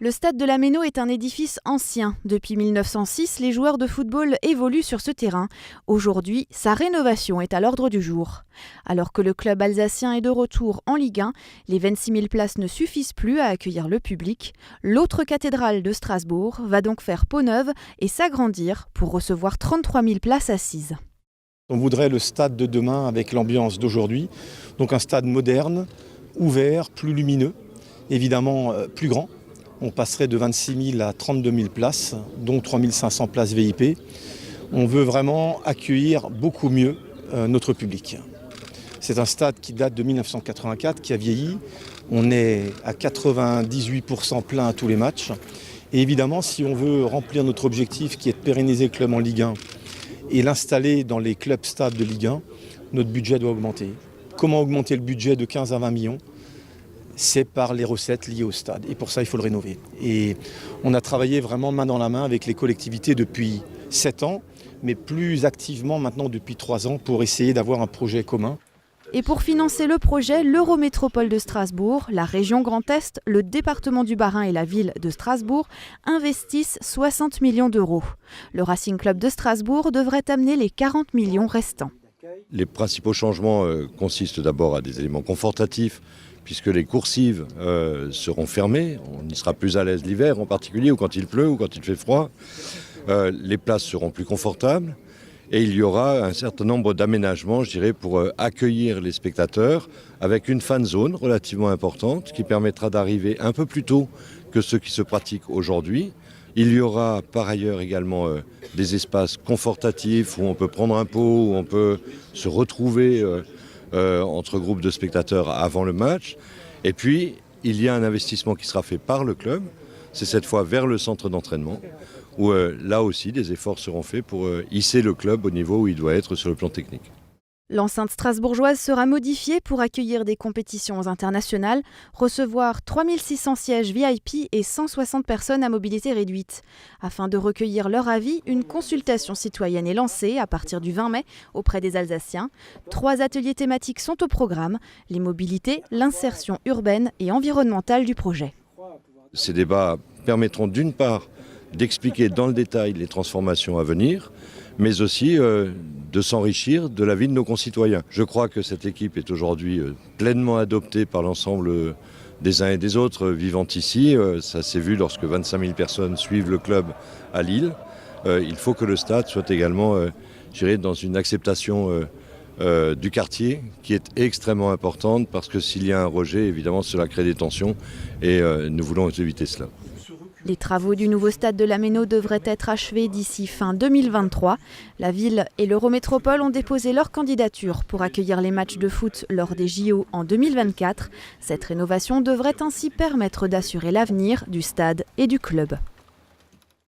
Le stade de la Méno est un édifice ancien. Depuis 1906, les joueurs de football évoluent sur ce terrain. Aujourd'hui, sa rénovation est à l'ordre du jour. Alors que le club alsacien est de retour en Ligue 1, les 26 000 places ne suffisent plus à accueillir le public. L'autre cathédrale de Strasbourg va donc faire peau neuve et s'agrandir pour recevoir 33 000 places assises. On voudrait le stade de demain avec l'ambiance d'aujourd'hui. Donc un stade moderne, ouvert, plus lumineux, évidemment plus grand. On passerait de 26 000 à 32 000 places, dont 3 500 places VIP. On veut vraiment accueillir beaucoup mieux notre public. C'est un stade qui date de 1984, qui a vieilli. On est à 98% plein à tous les matchs. Et évidemment, si on veut remplir notre objectif qui est de pérenniser le club en Ligue 1 et l'installer dans les clubs stades de Ligue 1, notre budget doit augmenter. Comment augmenter le budget de 15 à 20 millions ? C'est par les recettes liées au stade. Et pour ça, il faut le rénover. Et on a travaillé vraiment main dans la main avec les collectivités depuis 7 ans, mais plus activement maintenant depuis 3 ans pour essayer d'avoir un projet commun. Et pour financer le projet, l'Eurométropole de Strasbourg, la région Grand Est, le département du Bas-Rhin et la ville de Strasbourg investissent 60 millions d'euros. Le Racing Club de Strasbourg devrait amener les 40 millions restants. Les principaux changements consistent d'abord à des éléments confortatifs, puisque les coursives seront fermées. On y sera plus à l'aise l'hiver en particulier, ou quand il pleut, ou quand il fait froid. Les places seront plus confortables. Et il y aura un certain nombre d'aménagements, je dirais, pour accueillir les spectateurs, avec une fan zone relativement importante, qui permettra d'arriver un peu plus tôt que ce qui se pratique aujourd'hui. Il y aura par ailleurs également des espaces confortatifs, où on peut prendre un pot, où on peut se retrouver entre groupes de spectateurs avant le match. Et puis, il y a un investissement qui sera fait par le club, c'est cette fois vers le centre d'entraînement, où là aussi des efforts seront faits pour hisser le club au niveau où il doit être sur le plan technique. L'enceinte strasbourgeoise sera modifiée pour accueillir des compétitions internationales, recevoir 3600 sièges VIP et 160 personnes à mobilité réduite. Afin de recueillir leur avis, une consultation citoyenne est lancée à partir du 20 mai auprès des Alsaciens. 3 ateliers thématiques sont au programme, les mobilités, l'insertion urbaine et environnementale du projet. Ces débats permettront d'une part d'expliquer dans le détail les transformations à venir, mais aussi de s'enrichir de la vie de nos concitoyens. Je crois que cette équipe est aujourd'hui pleinement adoptée par l'ensemble des uns et des autres vivant ici. Ça s'est vu lorsque 25 000 personnes suivent le club à Lille. Il faut que le stade soit également, je dirais, dans une acceptation du quartier qui est extrêmement importante, parce que s'il y a un rejet, évidemment, cela crée des tensions et nous voulons éviter cela. Les travaux du nouveau stade de la Méno devraient être achevés d'ici fin 2023. La ville et l'Eurométropole ont déposé leur candidature pour accueillir les matchs de foot lors des JO en 2024. Cette rénovation devrait ainsi permettre d'assurer l'avenir du stade et du club.